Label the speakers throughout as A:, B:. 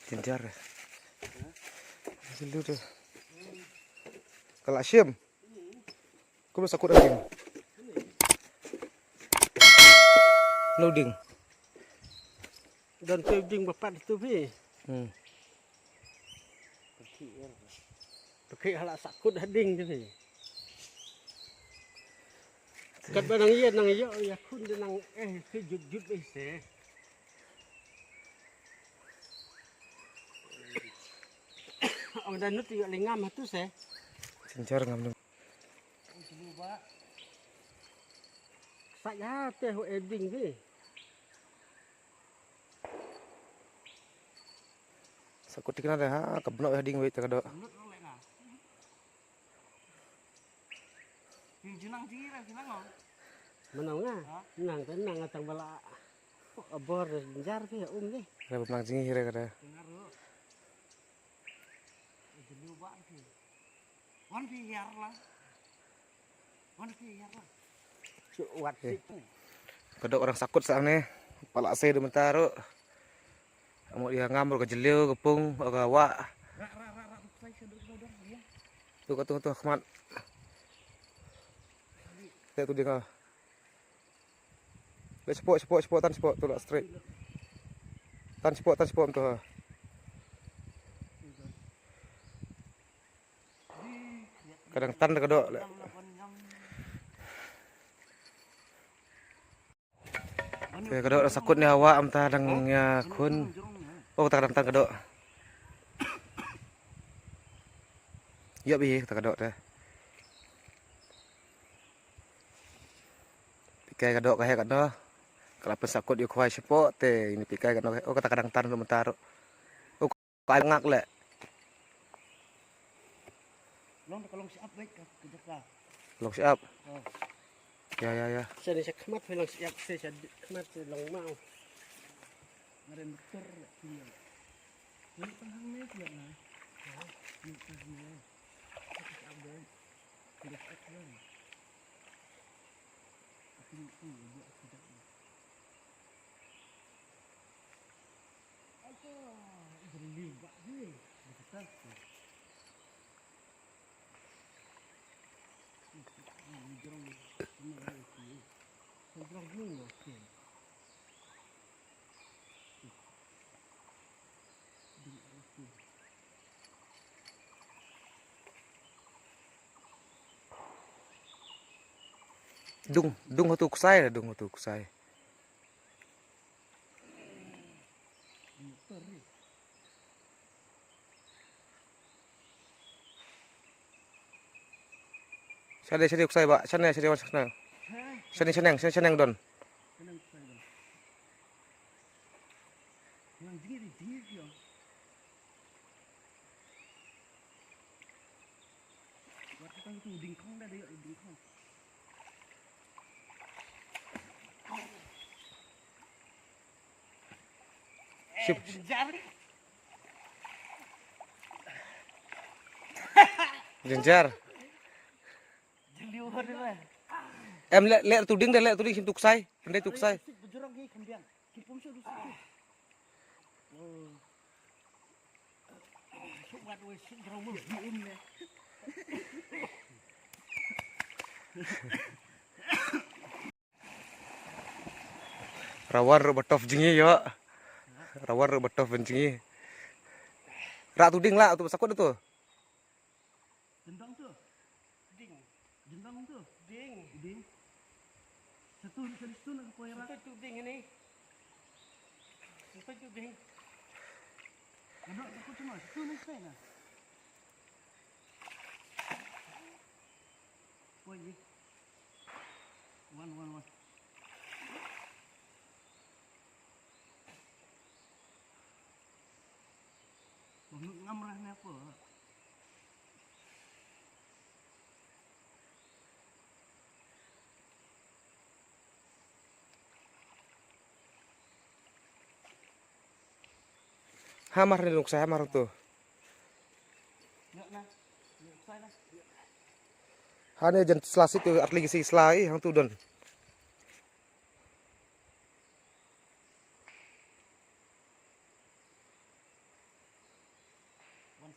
A: Kejar ya. Selu tu. Kalau siam. Kau masa aku dah loading.
B: Dan loading bapak itu pi. Pakai halak sakut hading tu pi. Kat barang iya nang iya ya kun nang jut se. Ông đã nút tiga lingam tu se.
A: Kejar ngam.
B: Saya teh eding pi.
A: Sakut dikena dah ha kebenok hading we tak ada.
C: Junang tinggi lah, junang oh.
B: Menang ngah, nang tenang atang bala. Abor jar ke ni.
A: Ada benang jingi hira kada.
C: Dengar jadi ubah sih. Wan biar lah.
B: Wat sih.
A: Kada orang sakut sana. Pala saya dah mentaro. Amo dia ngamur ke jeliu kepung ke awak. Tu Ahmad. Lihat tu dia ngah. Lihat sepok tan sepok tu lah straight. Tan sepok tu ha. Kadang tan kadok. Kadok sakut ni awak amta dangnya kun. Oh kadang tan kadok. Ya bi kadok dah. Pikai kadok kahe kadok. Kalau pesakut dia kuai sepok te ini pikai kadok. Oh kata kadang tan mentaro. Oh kai ngak le.
C: Long siap baik ke dekat.
A: Long siap. Ya.
B: Saya ni khmat long siap saya khmat long mau.
C: Ngaren betul dia. Ini tengah ni dia lah. Ini tengah ni. Siap baik. Dekat kan. Ini dia sudah. Apa? Beli bak ni. Betul.
A: Dung tu kusai lah dung tu kusai. Sini kusai ba. Sana sana. Sini don.
C: Yang diri dia. Buat kita tu dingkong dah dia dingkong.
A: Sip. Jenjar.
C: Jeliu hari
A: Em lek tuding dah lek tuding sintuk sai. Pendai tuk sai.
C: Bujurang ni kembiang. Kipum sudah sudah. Buat wes drama dium ni.
A: Rawar betof jingi yo. Rawar betof jingi. Rak tuding lah tu sakut tu.
C: Jendang tu.
B: Ding.
C: Jendang tu.
B: Ding.
C: Satu nak kau era.
B: Satu ding ini. Satu ding.
C: Ada aku cuma satu nak saya nak. Kau ni. One. Ngamrah ni apa?
A: Hamar ni luk saya hamar tu. Hanya jen selasi tu atli si selai hang tu don.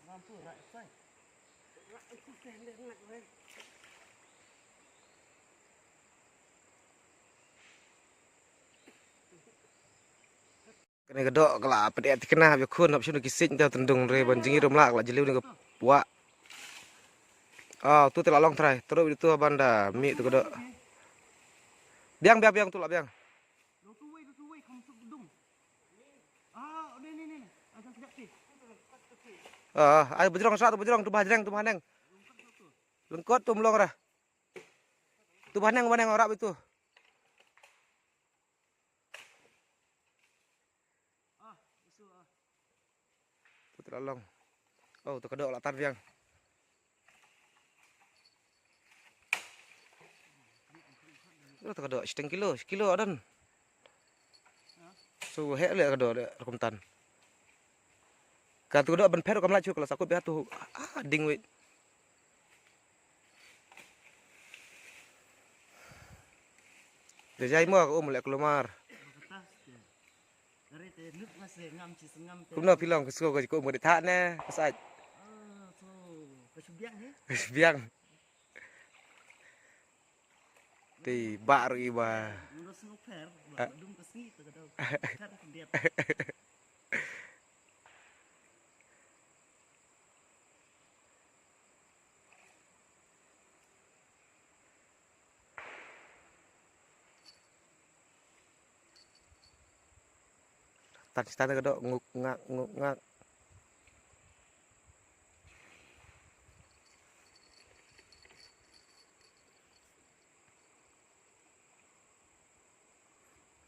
C: Mampu rak sai.
B: Itu pendek nak weh.
A: Kena gedok kelak pedek kena habis kun habis nu kisik tau tendung re banjingi rumlak lah jeliu ni ke buak. Ah, tu telak long try. Terus itu banda mi tu gedok. Biang tu lah biang.
C: Lu tu wei kamu tu gedung. Ah, ni. Ada sekejap ni.
A: Ayo berjerong tu berjerong tu bahaneng. Lengkot tu melong dah. Tu bahaneng orang itu.
C: Ah, isu ah.
A: Tu telak long. Oh, tu gedok lah tar biang. Tu gedok setengah kilo adan. So hek le gedok de rekomtan. Ka tu gedok ben pher kam laju kalau sakut biar tu ding wit. Jajai mo aku mulai keluar.
C: Kertas dia. Dari teh nuk masih ngam ci sengam teh.
A: Kumna pilong ke sko ko mo de tha ne pasaj.
C: Ah, so kesubiang he.
A: Biang. Ti ba ri ba.
C: Ngurus ngoper, buat dum kesni tu kadau. Kan dia.
A: Tan stana gedok nguk ngak.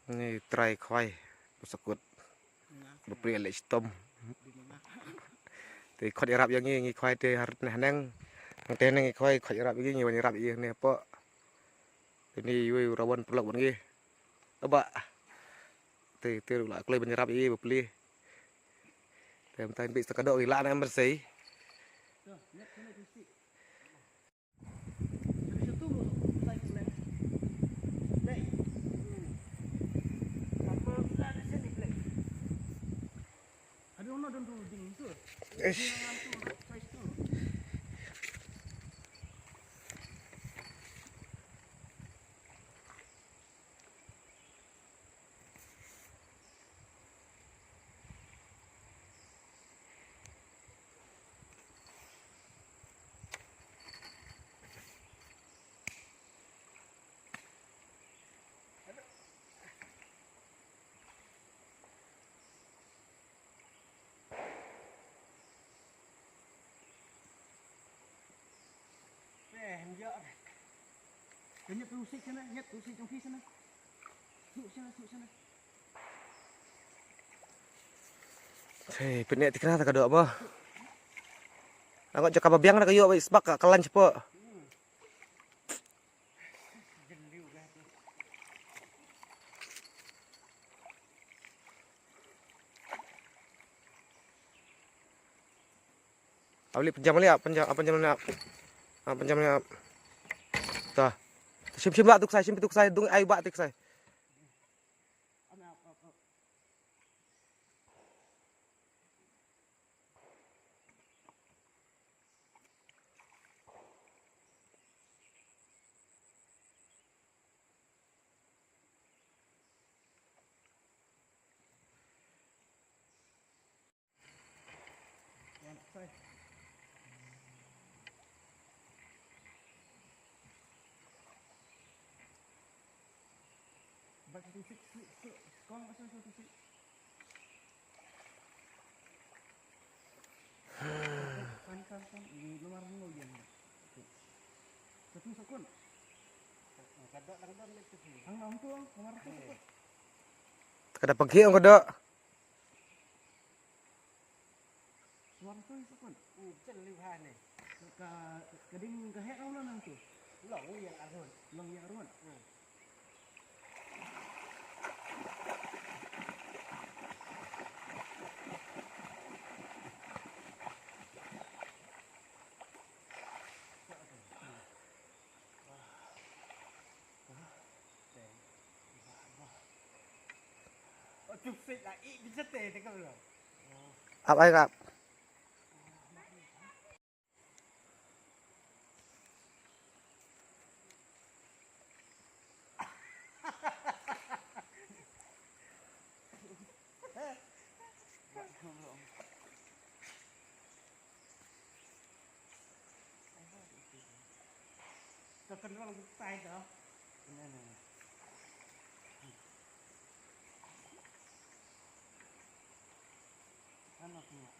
A: Ni try khoi sakut. Bepri le stom. Ti khot irap yang ngi khoi te har nang te nang khoi khot irap ngi wani rap i ne po. Ini yu rawan pulak wan ngi. Aba. Ti la klei bani rap i bepli. Tem tan bi sakadok ila na bersih.
C: Tu, net kena isi. Dari situ mulai mulai. Dai.
B: Sama sudah ada sini plek.
C: Ada ono dan dulu ding tu.
A: Ish.
C: Ngam tu rak sai tu.
B: Penjak.
C: Nyet rusik sana, nyet rusik trong khi sana. Suk sana.
A: Hei, penek ti kena tak gedok apa? Angkot cakap biang nak kayu sebab kalan cepo.
B: Jeliu dah tu.
A: Awli penjam liap, penjam liap. Penjam liap. Tah. Sim lah tu saya, sim tu saya dung ayu bak tu saya.
C: Apa. Yang sai. Baca tu sik. Kau pasal tu sik. Kan ini luar ngau yang. Satu sakun.
B: Kadok langdon itu sini.
C: Ang tu kamar tu sakun.
A: Kada pergi ang gedok.
C: Suara tu sakun.
B: Jeliu hane.
C: Ka keding kahek kau lah nang tu.
B: Long yang arun.
C: Long yang arun.
B: Chụp xịt lại ít đi rất tệ thế cơ rồi.
A: Ap ai kap.
B: Tekan orang besar dah.
C: Ano semua?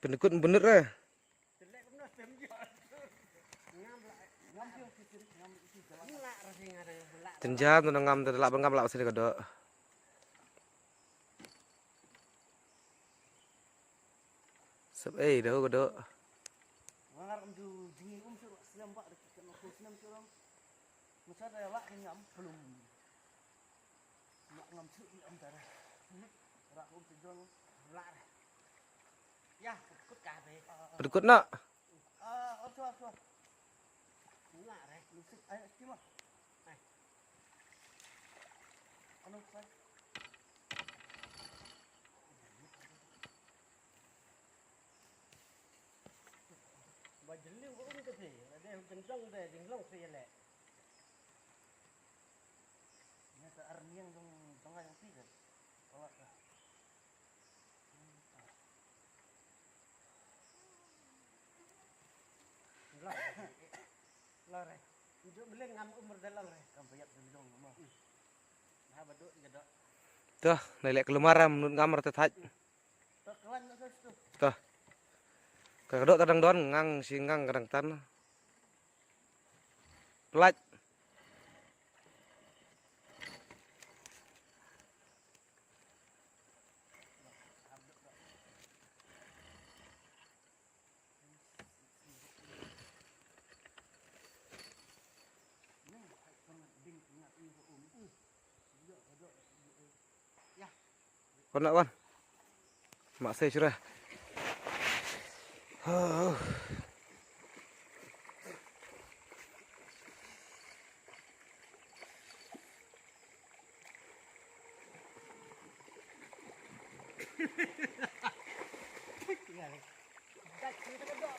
A: Penekut bener lah.
B: Telek benar semja. Ngam lah.
C: Ngam dia sikit, ngam isi jalan.
B: Ngelak rasa ngada belak.
A: Tenjam tu ngam tu lak bengam lak sini kada. Sep dah kada.
C: Ngar tu dingin suruh senam bak dekat nak senam tu orang. Masa ada lak ngam belum. Nak ngam suk ngam tar. Rak sejong
B: Belak. Ya, kut kabe.
A: Penekut nak.
C: Apa.
B: Ngelak reh.
C: Lusik ayo stima. Anu saya.
B: Bajeliu ko un kasi. Ada kencang deh, jinglong sih lek.
C: Ni tak arniang dong tengah yang tiga. Kalau tak.
B: Lah. Lah reh. Ujuk beli ngam umur dalam reh.
C: Kan banyak dong mah.
B: Nah, baduk gedok.
A: Tuh, nelek kelumaram menurut ngamar tetap.
C: Tak kawan nak tu.
A: Tuh. Kadok kadang don ngang singang kadang tan. Pelaj. Kau nak wan? Mak saya cerah.
B: Tak kita gedok.